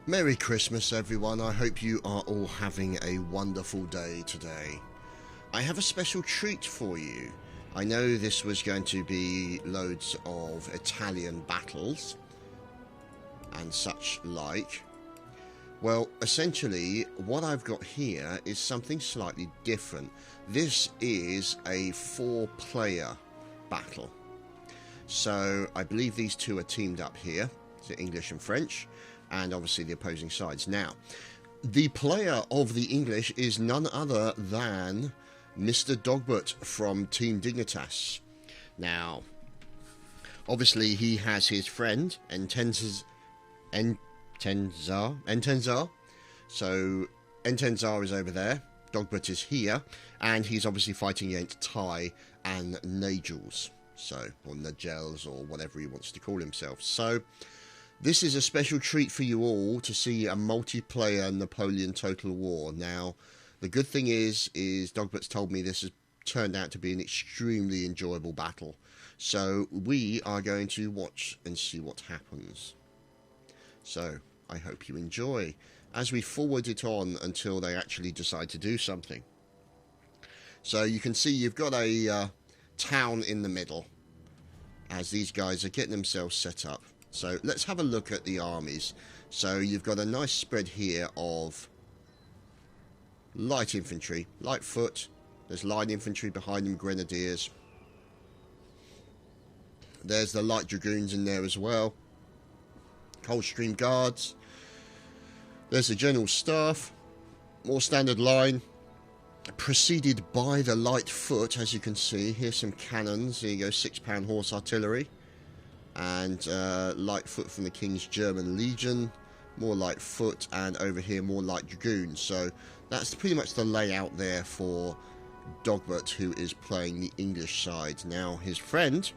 Merry Christmas everyone, I hope you are all having a wonderful day today. I have a special treat for you. I know this was going to be loads of Italian battles and such like. Well, essentially what I've got here is something slightly different. This is a 4-player battle. So I believe these two are teamed up here, the English and French, and obviously the opposing sides. Now, the player of the English is none other than Mr. Dogbert from Team Dignitas. Now, obviously he has his friend Entenzar. So Entenzar is over there, Dogbert is here, and he's obviously fighting against Ty and Nagels, so, or Nagels, or whatever he wants to call himself. So this is a special treat for you all to see a multiplayer Napoleon Total War. Now, the good thing is Dogbert's told me this has turned out to be an extremely enjoyable battle. So we are going to watch and see what happens. So I hope you enjoy as we forward it on until they actually decide to do something. So you can see you've got a town in the middle as these guys are getting themselves set up. So let's have a look at the armies. So you've got a nice spread here of light infantry, light foot. There's light infantry behind them, grenadiers. There's the light dragoons in there as well. Coldstream guards. There's the general staff. More standard line. Preceded by the light foot, as you can see. Here's some cannons. Here you go, 6-pound horse artillery. And light foot from the King's German Legion, more light foot, and over here more light dragoons. So that's pretty much the layout there for Dogbert, who is playing the English side. Now his friend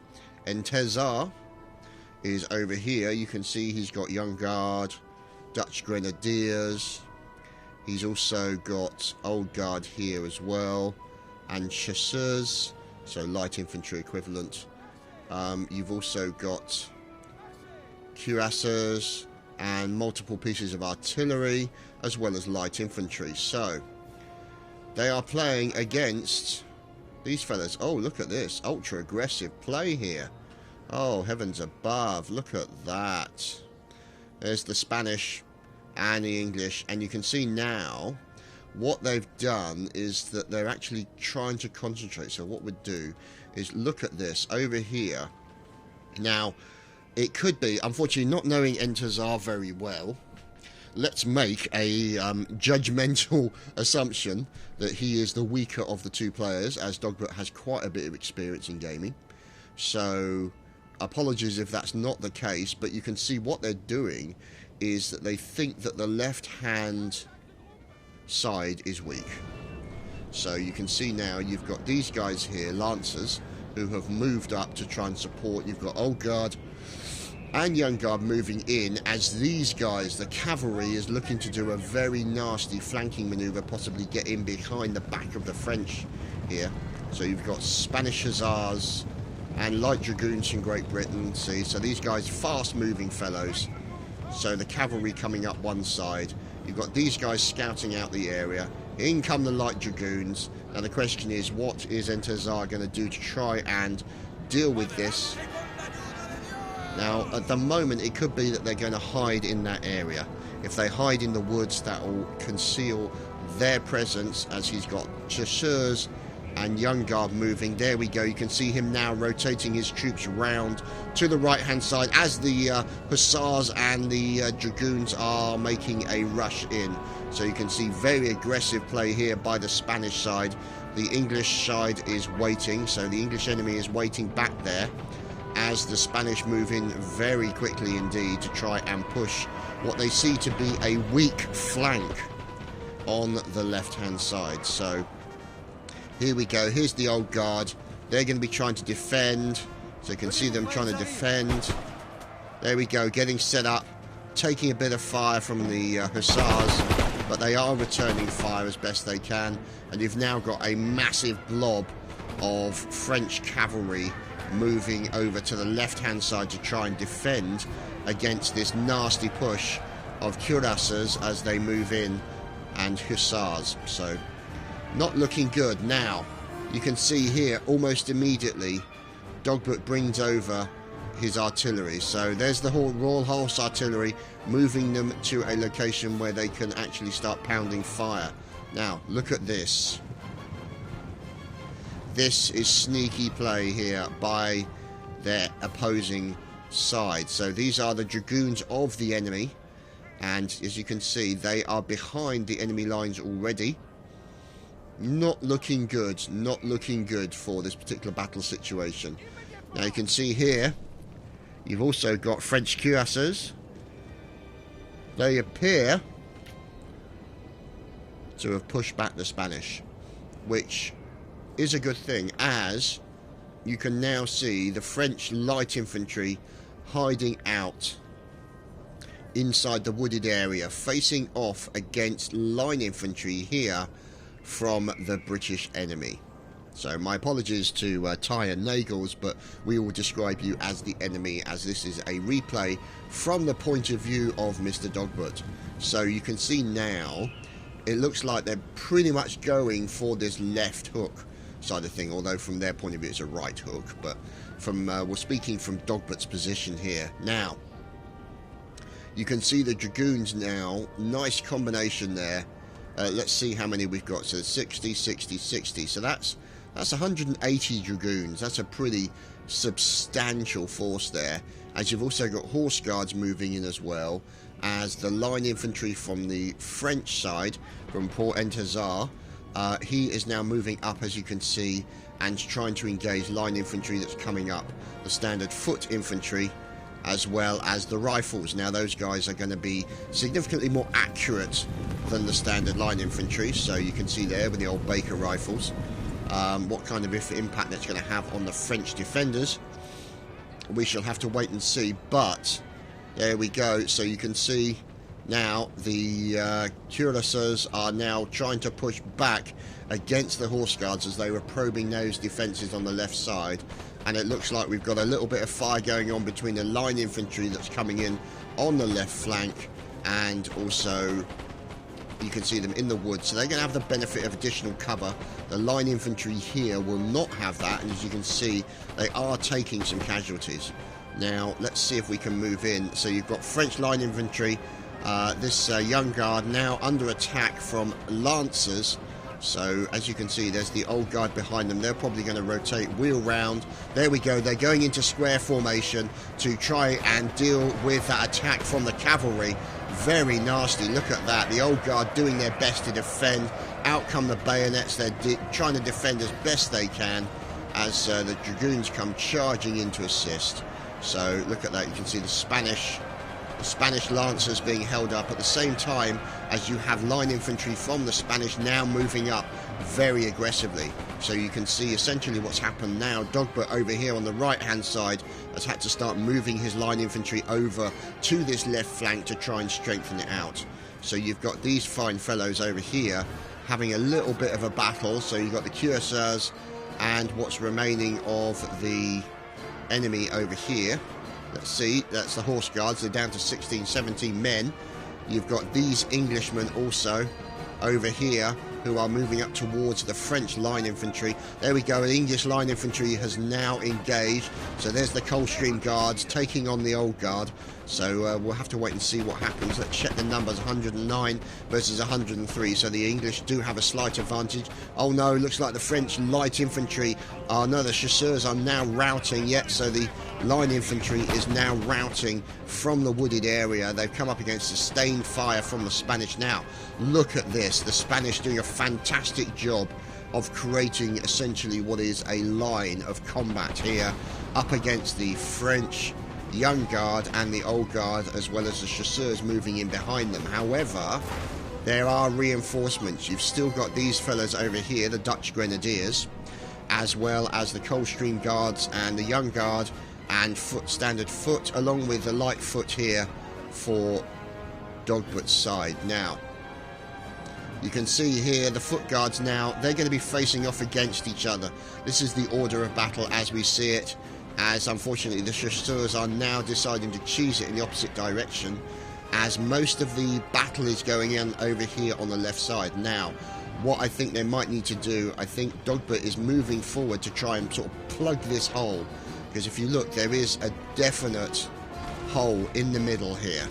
Entenzar is over here. You can see he's got Young Guard, Dutch Grenadiers. He's also got Old Guard here as well, and Chasseurs, so light infantry equivalent. You've also got cuirassiers and multiple pieces of artillery, as well as light infantry. So they are playing against these fellas. Oh, look at this ultra aggressive play here. Oh, heavens above, look at that. There's the Spanish and the English, and you can see now what they've done is that they're actually trying to concentrate. So what we'd do is look at this over here. Now, it could be, unfortunately, not knowing Entenzar very well, let's make a judgmental assumption that he is the weaker of the two players, as Dogbert has quite a bit of experience in gaming. So apologies if that's not the case, but you can see what they're doing is that they think that the left hand side is weak. So you can see now you've got these guys here, Lancers, who have moved up to try and support. You've got Old Guard and Young Guard moving in, as these guys, the cavalry, is looking to do a very nasty flanking maneuver, possibly get in behind the back of the French here. So you've got Spanish Hussars and light dragoons from Great Britain. See, so these guys, fast moving fellows. So the cavalry coming up one side. You've got these guys scouting out the area. In come the light dragoons. Now the question is, what is Entenzar going to do to try and deal with this? Now at the moment it could be that they're going to hide in that area. If they hide in the woods, that will conceal their presence, as he's got Chasseurs and Young Guard moving. There we go, you can see him now rotating his troops round to the right hand side as the Hussars and the Dragoons are making a rush in. So you can see very aggressive play here by the Spanish side. The English side is waiting, so the English enemy is waiting back there as the Spanish move in very quickly indeed to try and push what they see to be a weak flank on the left hand side. So here we go, here's the Old Guard. They're going to be trying to defend, so you can see them trying to defend. There we go, getting set up, taking a bit of fire from the Hussars, but they are returning fire as best they can, and you've now got a massive blob of French cavalry moving over to the left hand side to try and defend against this nasty push of cuirassiers as they move in, and hussars. So not looking good. Now you can see here almost immediately Dogbert brings over his artillery. So there's the Royal Horse Artillery moving them to a location where they can actually start pounding fire. Now look at this. This is sneaky play here by their opposing side. So these are the dragoons of the enemy, and as you can see, they are behind the enemy lines already. Not looking good. Not looking good for this particular battle situation. Now you can see here, you've also got French cuirassiers. They appear to have pushed back the Spanish, which is a good thing, as you can now see the French light infantry hiding out inside the wooded area, facing off against line infantry here from the British enemy. So my apologies to Ty and Nagels, but we will describe you as the enemy, as this is a replay from the point of view of Mr. Dogbert. So you can see now, it looks like they're pretty much going for this left hook side of thing, although from their point of view it's a right hook. But from we're speaking from Dogbert's position here. Now you can see the dragoons now, nice combination there. Let's see how many we've got. So 60, 60, 60. So that's 180 dragoons. That's a pretty substantial force there. As you've also got horse guards moving in as well, as the line infantry from the French side, from Port-Entezar, he is now moving up, as you can see, and trying to engage line infantry that's coming up. The standard foot infantry, as well as the rifles. Now those guys are going to be significantly more accurate than the standard line infantry. So you can see there with the old Baker rifles what kind of impact that's going to have on the French defenders. We shall have to wait and see, but there we go. So you can see now the cuirassiers are now trying to push back against the horse guards as they were probing those defences on the left side. And it looks like we've got a little bit of fire going on between the line infantry that's coming in on the left flank, and also you can see them in the woods. So they're going to have the benefit of additional cover. The line infantry here will not have that, and as you can see, they are taking some casualties. Now let's see if we can move in. So you've got French line infantry, this young guard now under attack from lancers. So as you can see, there's the old guard behind them. They're probably going to rotate, wheel round. There we go. They're going into square formation to try and deal with that attack from the cavalry. Very nasty. Look at that. The old guard doing their best to defend. Out come the bayonets. They're trying to defend as best they can as the dragoons come charging in to assist. So look at that. You can see the Spanish lancers being held up at the same time as you have line infantry from the Spanish now moving up very aggressively. So you can see essentially what's happened now. Dogbert over here on the right hand side has had to start moving his line infantry over to this left flank to try and strengthen it out. So you've got these fine fellows over here having a little bit of a battle. So you've got the cuirassiers and what's remaining of the enemy over here. Let's see, that's the horse guards. They're down to 16, 17 men. You've got these Englishmen also over here who are moving up towards the French line infantry. There we go, the English line infantry has now engaged. So there's the Coldstream guards taking on the old guard. So we'll have to wait and see what happens. Let's check the numbers, 109 versus 103. So the English do have a slight advantage. Oh no, looks like the French light infantry are, no, the chasseurs are now routing yet. So the line infantry is now routing from the wooded area. They've come up against sustained fire from the Spanish. Now, look at this. The Spanish doing a fantastic job of creating essentially what is a line of combat here up against the French young guard and the old guard, as well as the chasseurs moving in behind them. However, there are reinforcements. You've still got these fellas over here, the Dutch grenadiers, as well as the Coldstream guards and the young guard and standard foot, along with the light foot here for Dogbert's side. Now you can see here the foot guards now, they're going to be facing off against each other. This is the order of battle as we see it, as unfortunately the chasseurs are now deciding to cheese it in the opposite direction. as most of the battle is going on over here on the left side. Now, what I think they might need to do, I think Dogbert is moving forward to try and sort of plug this hole, because if you look, there is a definite hole in the middle here.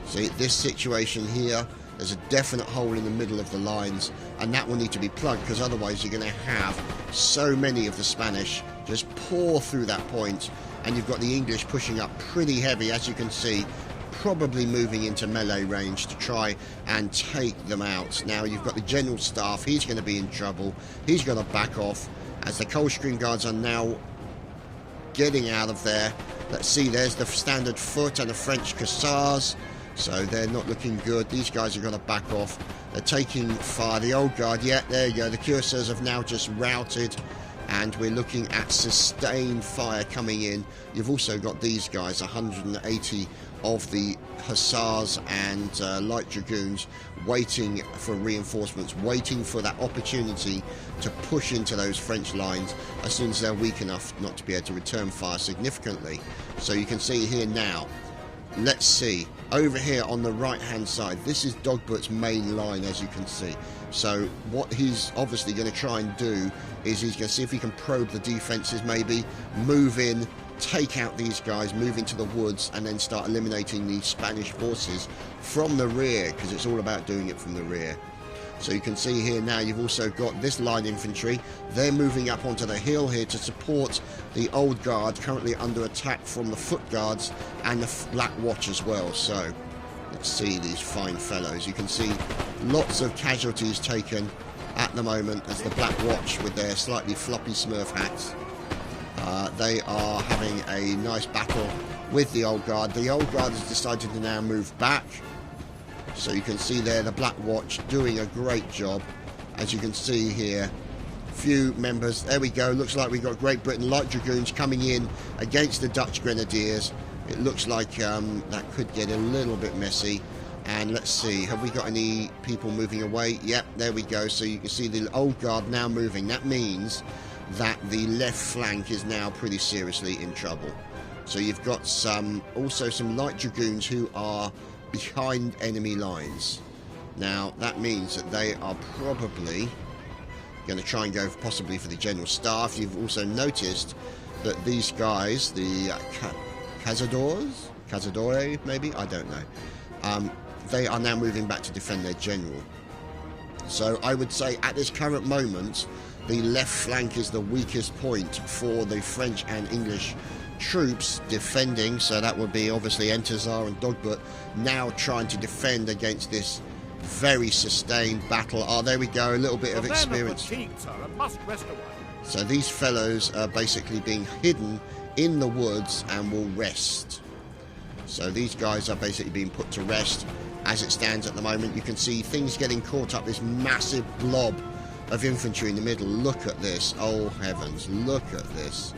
See, this situation here, there's a definite hole in the middle of the lines, and that will need to be plugged, because otherwise you're going to have so many of the Spanish just pour through that point, and you've got the English pushing up pretty heavy, as you can see, probably moving into melee range to try and take them out. Now you've got the General Staff, he's going to be in trouble, he's going to back off, as the Coldstream Guards are now getting out of there. Let's see, there's the standard foot and the French Hussars. So they're not looking good. These guys are going to back off. They're taking fire. The old guard, yeah, there you go. The cuirassiers have now just routed, and we're looking at sustained fire coming in. You've also got these guys, 180 of the Hussars and Light Dragoons, waiting for reinforcements, waiting for that opportunity to push into those French lines as soon as they're weak enough not to be able to return fire significantly. So you can see here now, let's see, over here on the right hand side, this is Dogbert's main line, as you can see. So what he's obviously going to try and do is he's going to see if he can probe the defences, maybe move in, take out these guys, move into the woods, and then start eliminating the Spanish forces from the rear, because it's all about doing it from the rear. So you can see here now you've also got this line infantry. They're moving up onto the hill here to support the old guard, currently under attack from the foot guards and the Black Watch as well. So let's see these fine fellows. You can see lots of casualties taken at the moment as the Black Watch, with their slightly floppy Smurf hats, they are having a nice battle with the old guard. The old guard has decided to now move back. So you can see there the Black Watch doing a great job. As you can see here, few members, there we go, looks like we've got Great Britain Light Dragoons coming in against the Dutch Grenadiers. It looks like that could get a little bit messy. And let's see, have we got any people moving away? Yep, there we go. So you can see the old guard now moving. That means that the left flank is now pretty seriously in trouble. So you've got also some Light Dragoons who are behind enemy lines. Now that means that they are probably going to try and go possibly for the General Staff. You've also noticed that these guys, the Cazadores maybe, I don't know, they are now moving back to defend their general. So I would say at this current moment the left flank is the weakest point for the French and English troops defending. So that would be obviously Entezar and Dogbert now trying to defend against this very sustained battle. Oh, there we go, a little bit of experience. So these fellows are basically being hidden in the woods and will rest. So these guys are basically being put to rest as it stands at the moment. You can see things getting caught up, this massive blob of infantry in the middle. Look at this, oh heavens, look at this.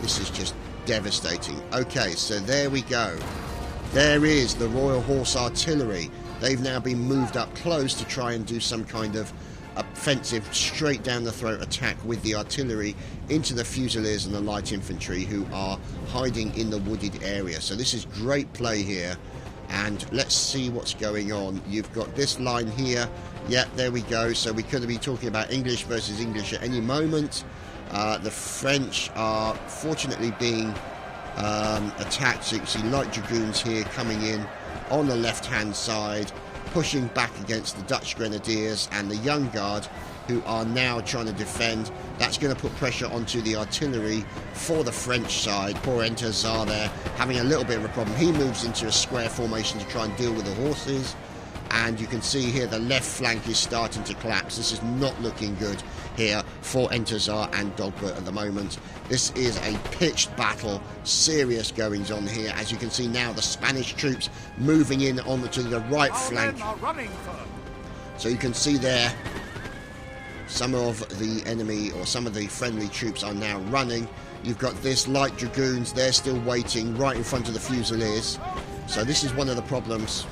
This is just devastating. Okay, so there we go. There is the Royal Horse Artillery. They've now been moved up close to try and do some kind of offensive, straight down the throat attack with the artillery into the Fusiliers and the light infantry who are hiding in the wooded area. So this is great play here, and let's see what's going on. You've got this line here. Yeah, there we go. So we could be talking about English versus English at any moment. The French are fortunately being attacked. So you can see Light Dragoons here coming in on the left hand side, pushing back against the Dutch Grenadiers and the Young Guard, who are now trying to defend. That's going to put pressure onto the artillery for the French side. Poor Entezar there having a little bit of a problem. He moves into a square formation to try and deal with the horses, and you can see here the left flank is starting to collapse. This is not looking good here for Entezar and Dogbert at the moment. This is a pitched battle, serious goings on here. As you can see now, the Spanish troops moving in onto the right flank. So you can see there some of the enemy, or some of the friendly troops, are now running. You've got this Light Dragoons, they're still waiting right in front of the Fusiliers. So this is one of the problems.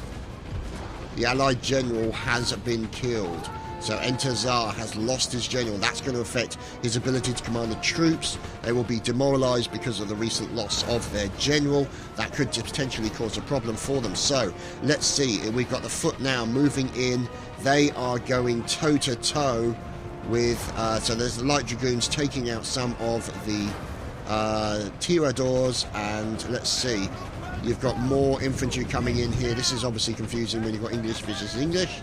The Allied general has been killed. So Entezar has lost his general. That's going to affect his ability to command the troops. They will be demoralised because of the recent loss of their general. That could potentially cause a problem for them. So let's see. We've got the foot now moving in. They are going toe-to-toe with... so there's the light dragoons taking out some of the tiradors. And let's see. You've got more infantry coming in here. This is obviously confusing when you've got English versus English.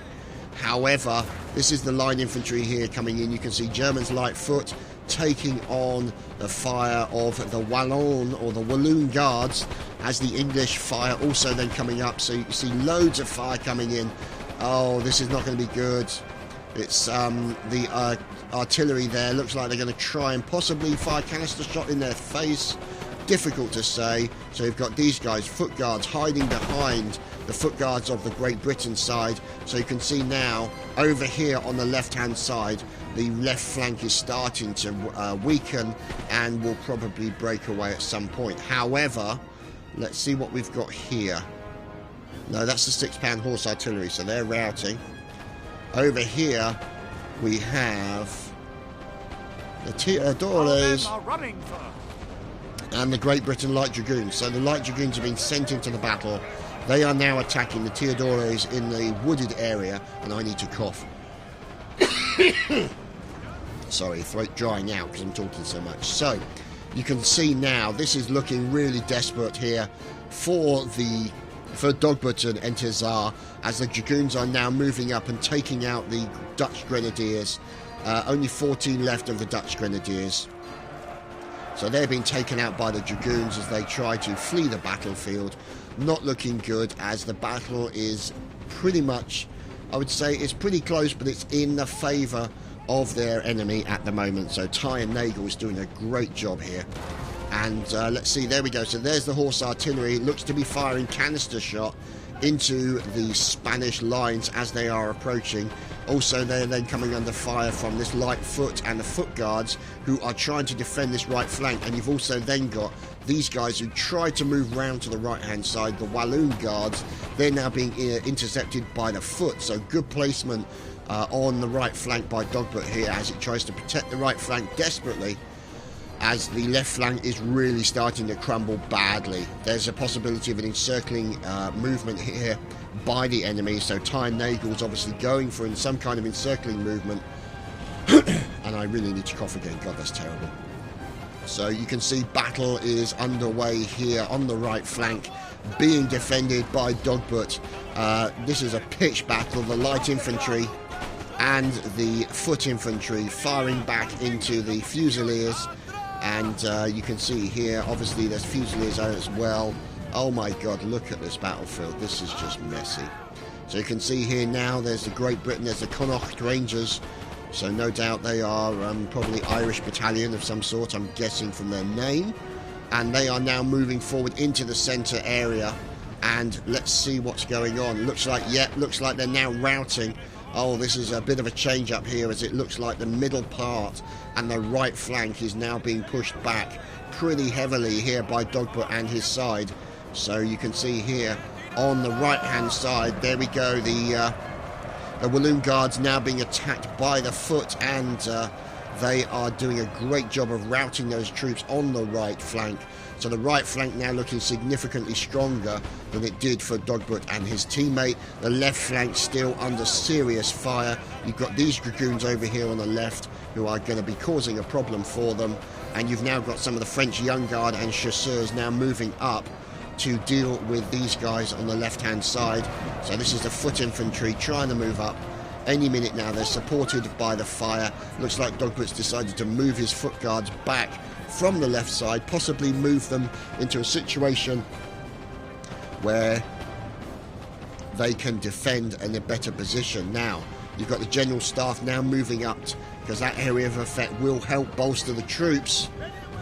However, this is the line infantry here coming in. You can see Germans light foot taking on the fire of the Wallon or the Walloon guards as the English fire also then coming up. So you can see loads of fire coming in. Oh, this is not going to be good. It's the artillery there. Looks like they're going to try and possibly fire canister shot in their face. Difficult to say. So you've got these guys, foot guards, hiding behind the foot guards of the Great Britain side. So you can see now over here on the left hand side the left flank is starting to weaken and will probably break away at some point. However, let's see what we've got here. No, that's the 6-pound horse artillery, so they're routing. Over here we have the Tiradores and the Great Britain Light Dragoons. So the Light Dragoons have been sent into the battle. They are now attacking the Tiradores in the wooded area, and I need to cough. Sorry, throat drying out because I'm talking so much. So you can see now this is looking really desperate here for Dogbert and Entezar, as the dragoons are now moving up and taking out the Dutch grenadiers. Only 14 left of the Dutch grenadiers. So they're being taken out by the dragoons as they try to flee the battlefield. Not looking good, as the battle is pretty much, I would say it's pretty close, but it's in the favour of their enemy at the moment. So Ty and Nagel is doing a great job here. And let's see, there we go. So there's the horse artillery. It looks to be firing canister shot into the Spanish lines as they are approaching. Also, they're then coming under fire from this light foot and the foot guards who are trying to defend this right flank. And you've also then got these guys who try to move round to the right-hand side, the Walloon guards. They're now being intercepted by the foot. So good placement on the right flank by Dogbert here as it tries to protect the right flank desperately, as the left flank is really starting to crumble badly. There's a possibility of an encircling movement here by the enemy, so Ty Nagel's obviously going for some kind of encircling movement. And I really need to cough again. God, that's terrible. So you can see battle is underway here on the right flank, being defended by Dogbert. This is a pitched battle. The light infantry and the foot infantry firing back into the Fusiliers. And you can see here, obviously there's Fusiliers as well. Oh my god, look at this battlefield. This is just messy. So you can see here now, there's the Great Britain, there's the Connaught Rangers. So no doubt they are probably Irish battalion of some sort, I'm guessing from their name. And they are now moving forward into the centre area. And let's see what's going on. Looks like they're now routing. Oh, this is a bit of a change up here, as it looks like the middle part and the right flank is now being pushed back pretty heavily here by Dogbert and his side. So you can see here on the right hand side, there we go, the Walloon guards now being attacked by the foot, and they are doing a great job of routing those troops on the right flank. So the right flank now looking significantly stronger than it did for Dogbert and his teammate. The left flank still under serious fire. You've got these dragoons over here on the left who are going to be causing a problem for them. And you've now got some of the French Young Guard and Chasseurs now moving up to deal with these guys on the left-hand side. So this is the foot infantry trying to move up. Any minute now, they're supported by the fire. Looks like Dogbert's decided to move his foot guards back from the left side, possibly move them into a situation where they can defend in a better position. Now, you've got the General Staff now moving up, because that area of effect will help bolster the troops.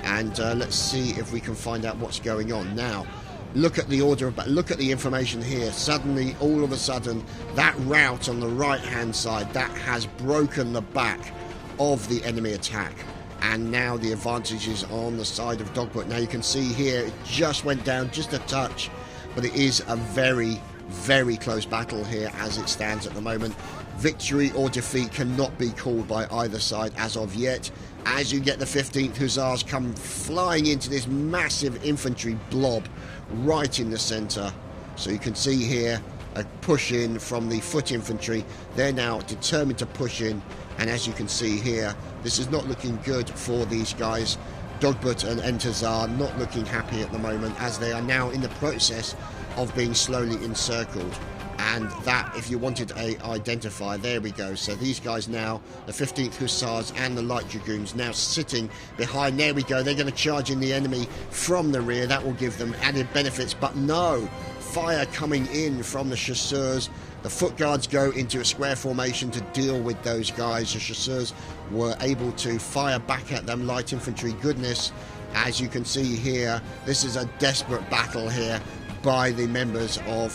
And let's see if we can find out what's going on. Now, look at the order of, look at the information here. Suddenly, all of a sudden, that rout on the right-hand side, that has broken the back of the enemy attack. And now the advantage is on the side of Dogbert. Now you can see here, it just went down just a touch, but it is a very, very close battle here as it stands at the moment. victory or defeat cannot be called by either side as of yet, as you get the 15th Hussars come flying into this massive infantry blob right in the centre. So you can see here a push in from the foot infantry. They're now determined to push in, and as you can see here, this is not looking good for these guys. Dogbut and Entazar not looking happy at the moment, as they are now in the process of being slowly encircled. And that, if you wanted a identifier, there we go. So these guys now, the 15th Hussars and the Light Dragoons, now sitting behind. There we go. They're going to charge in the enemy from the rear. That will give them added benefits. But no, fire coming in from the chasseurs. The foot guards go into a square formation to deal with those guys. The chasseurs were able to fire back at them. Light infantry, goodness. As you can see here, this is a desperate battle here by the members of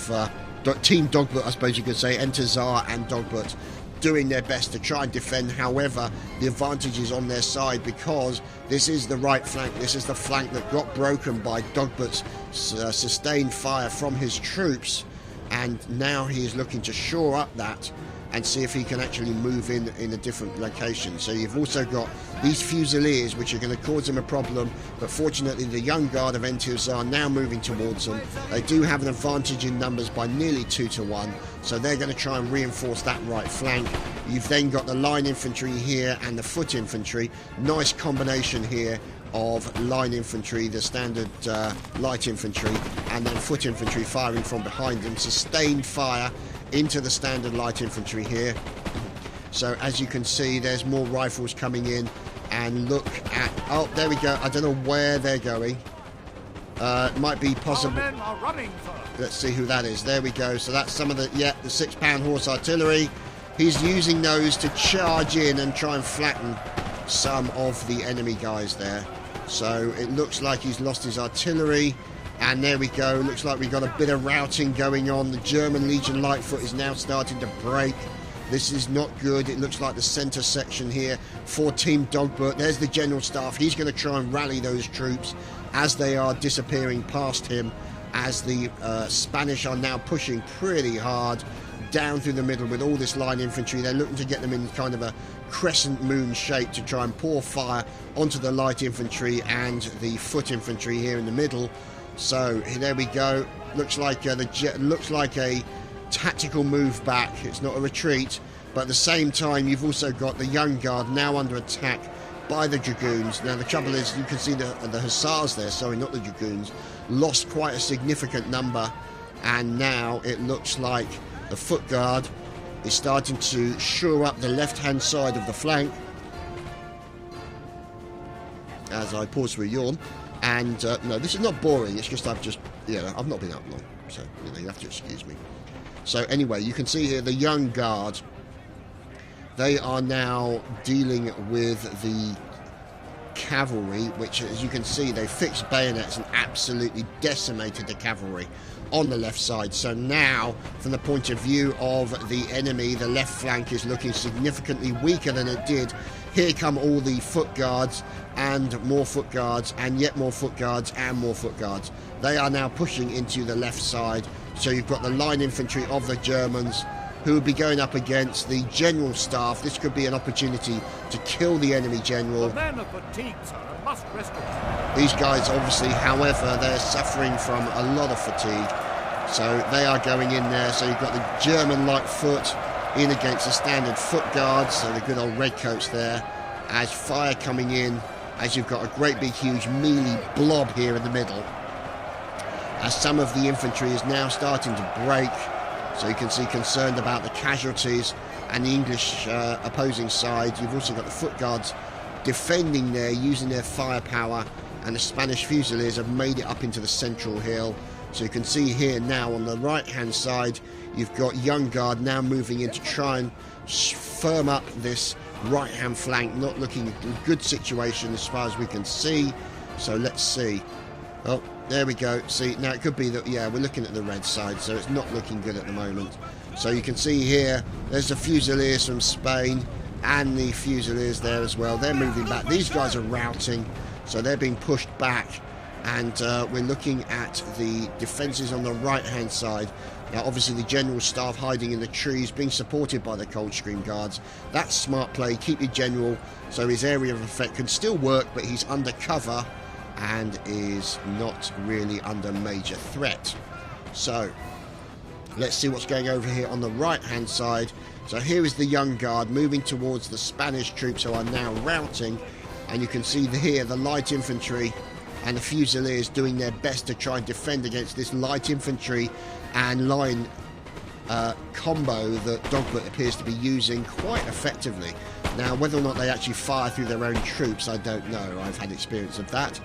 Team Dogbut, I suppose you could say. Entazar and Dogbut doing their best to try and defend. However, the advantage is on their side, because this is the right flank. This is the flank that got broken by Dogbut's sustained fire from his troops, and now he is looking to shore up that and see if he can actually move in a different location. So you've also got these Fusiliers, which are going to cause him a problem, but fortunately the young guard of Entuzar are now moving towards them. They do have an advantage in numbers by nearly 2 to 1, so they're going to try and reinforce that right flank. You've then got the line infantry here and the foot infantry. Nice combination here of line infantry, the standard light infantry, and then foot infantry firing from behind them. Sustained fire into the standard light infantry here. So as you can see, there's more rifles coming in, and look at, oh, there we go. I don't know where they're going. It might be possible. Let's see who that is. There we go. So that's some of the, yeah, the 6-pound horse artillery. He's using those to charge in and try and flatten some of the enemy guys there. So it looks like he's lost his artillery. And there we go. Looks like we've got a bit of routing going on. The German Legion Lightfoot is now starting to break. This is not good. It looks like the centre section here for Team Dogbut. There's the General Staff. He's going to try and rally those troops as they are disappearing past him, as the Spanish are now pushing pretty hard down through the middle with all this line infantry. They're looking to get them in kind of a crescent moon shape to try and pour fire onto the light infantry and the foot infantry here in the middle. So there we go. Looks like a tactical move back. It's not a retreat, but at the same time you've also got the young guard now under attack by the dragoons. Now the trouble is, you can see the hussars there, sorry, not the dragoons, lost quite a significant number, and now it looks like the foot guard is starting to shore up the left-hand side of the flank. As I pause for a yawn. And no, this is not boring. It's just I've not been up long, so you have to excuse me. So anyway, you can see here the young guard. They are now dealing with the cavalry, which, as you can see, they fixed bayonets and absolutely decimated the cavalry on the left side. So now, from the point of view of the enemy, the left flank is looking significantly weaker than it did. Here come all the foot guards and more foot guards and yet more foot guards and more foot guards. They are now pushing into the left side. So you've got the line infantry of the Germans who will be going up against the General Staff. This could be an opportunity to kill the enemy general. The men are fatigued, sir, and must rest. These guys obviously, however, they're suffering from a lot of fatigue. So they are going in there. So you've got the German light foot in against the standard foot guards, so the good old redcoats there, as fire coming in, as you've got a great big huge melee blob here in the middle, as some of the infantry is now starting to break. So you can see concerned about the casualties and the English opposing side. You've also got the foot guards defending there, using their firepower, and the Spanish Fusiliers have made it up into the central hill. So you can see here now on the right hand side you've got young guard now moving in to try and firm up this right hand flank. Not looking a good situation as far as we can see. So let's see. Oh, there we go. See, now it could be that, yeah, we're looking at the red side, so it's not looking good at the moment. So you can see here there's the Fusiliers from Spain and the Fusiliers there as well. They're moving back. These guys are routing, so they're being pushed back. And we're looking at the defences on the right-hand side. Now, obviously, the general staff hiding in the trees, being supported by the Coldstream Guards. That's smart play. Keep your general so his area of effect can still work, but he's under cover and is not really under major threat. So, let's see what's going over here on the right-hand side. So here is the Young Guard moving towards the Spanish troops who are now routing. And you can see here the light infantry and the Fusiliers doing their best to try and defend against this light infantry and line combo that Dogbert appears to be using quite effectively. Now, whether or not they actually fire through their own troops, I don't know. I've had experience of that.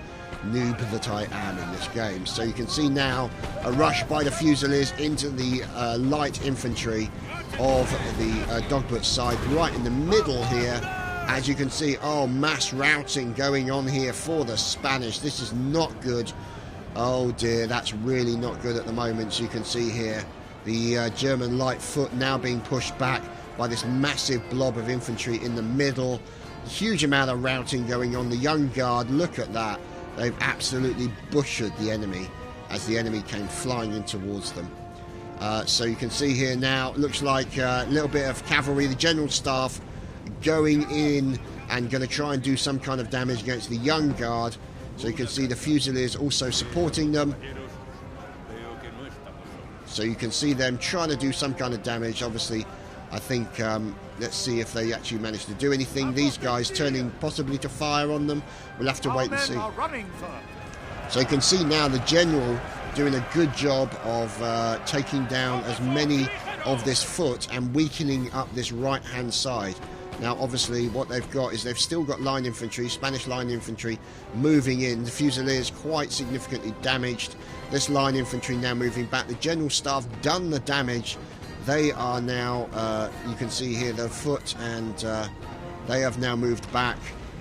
Noob that I am in this game. So you can see now a rush by the Fusiliers into the light infantry of the Dogbert side, right in the middle here. As you can see, oh, mass routing going on here for the Spanish. This is not good. Oh dear, that's really not good at the moment. So you can see here the German light foot now being pushed back by this massive blob of infantry in the middle. Huge amount of routing going on. The Young Guard, look at that. They've absolutely butchered the enemy as the enemy came flying in towards them. So you can see here now, it looks like a little bit of cavalry. The general staff going in and going to try and do some kind of damage against the Young Guard. So you can see the Fusiliers also supporting them. So you can see them trying to do some kind of damage. Obviously, I think, let's see if they actually manage to do anything. These guys turning possibly to fire on them. We'll have to wait and see. So you can see now the general doing a good job of taking down as many of this foot and weakening up this right-hand side. Now, obviously, what they've got is they've still got line infantry, Spanish line infantry, moving in. The Fusiliers quite significantly damaged. This line infantry now moving back. The general staff done the damage. They are now, you can see here, the foot, and they have now moved back.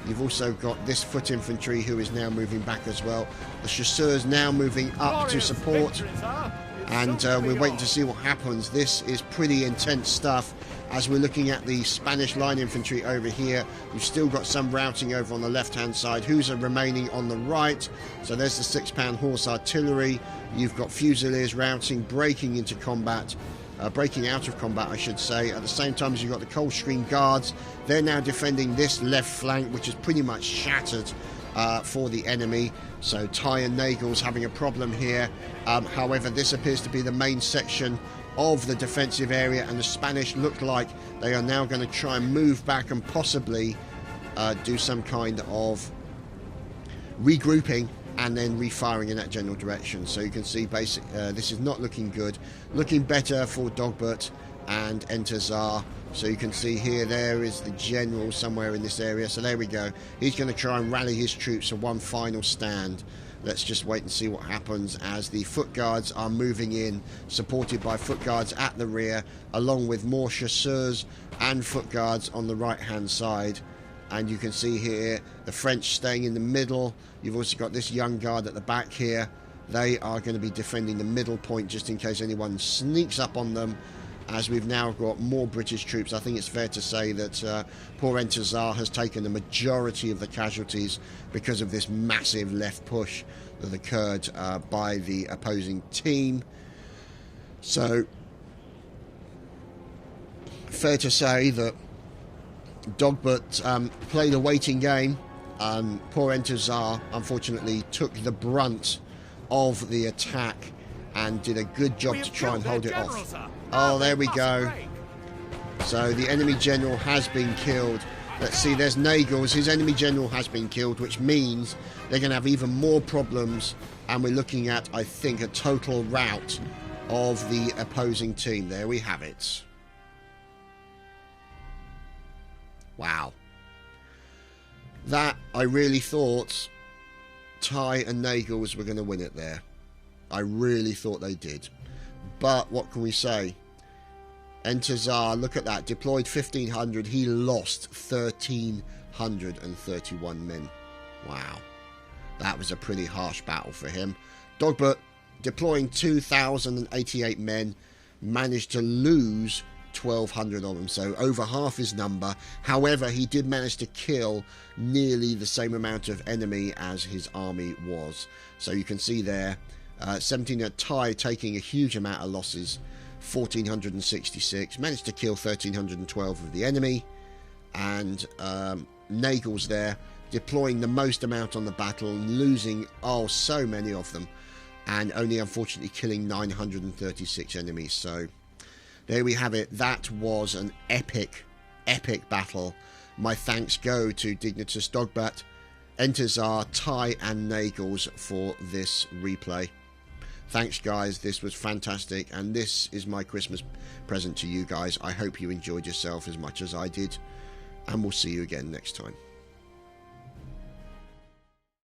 You've also got this foot infantry who is now moving back as well. The chasseurs now moving up to support. And we're waiting to see what happens. This is pretty intense stuff. As we're looking at the Spanish line infantry over here, we've still got some routing over on the left-hand side. Who's remaining on the right? So there's the 6-pound horse artillery. You've got Fusiliers routing, breaking into combat. Breaking out of combat, I should say. At the same time as you've got the Coldstream Guards. They're now defending this left flank, which is pretty much shattered for the enemy. So Ty and Nagel's having a problem here. However, this appears to be the main section of the defensive area, and the Spanish look like they are now going to try and move back and possibly do some kind of regrouping and then refiring in that general direction. So you can see this is not looking good. Looking better for Dogbert and Entazar. So you can see here, there is the general somewhere in this area. So there we go. He's going to try and rally his troops for one final stand. Let's just wait and see what happens as the foot guards are moving in, supported by foot guards at the rear, along with more chasseurs and foot guards on the right-hand side. And you can see here the French staying in the middle. You've also got this Young Guard at the back here. They are going to be defending the middle point just in case anyone sneaks up on them. As we've now got more British troops, I think it's fair to say that poor Entazar has taken the majority of the casualties because of this massive left push that occurred by the opposing team. So, fair to say that Dogbert played a waiting game. Poor Entazar, unfortunately, took the brunt of the attack and did a good job to try and hold it off. Oh, there we go. So the enemy general has been killed. Let's see, there's Nagel's. His enemy general has been killed, which means they're going to have even more problems. And we're looking at, I think, a total rout of the opposing team. There we have it. Wow. That, I really thought Ty and Nagel's were going to win it there. I really thought they did. But what can we say? Entazar, look at that. Deployed 1,500. He lost 1,331 men. Wow. That was a pretty harsh battle for him. Dogbert, deploying 2,088 men, managed to lose 1,200 of them, so over half his number. However, he did manage to kill nearly the same amount of enemy as his army was. So you can see there, 17 at tie, taking a huge amount of losses, 1,466, managed to kill 1,312 of the enemy, and Nagel's there, deploying the most amount on the battle and losing, oh, so many of them, and only unfortunately killing 936 enemies. So there we have it. That was an epic battle. My thanks go to Dignitas Dogbat, Entazar, Ty and Nagels for this replay. Thanks guys, this was fantastic, and this is my Christmas present to you guys. I hope you enjoyed yourself as much as I did, and we'll see you again next time.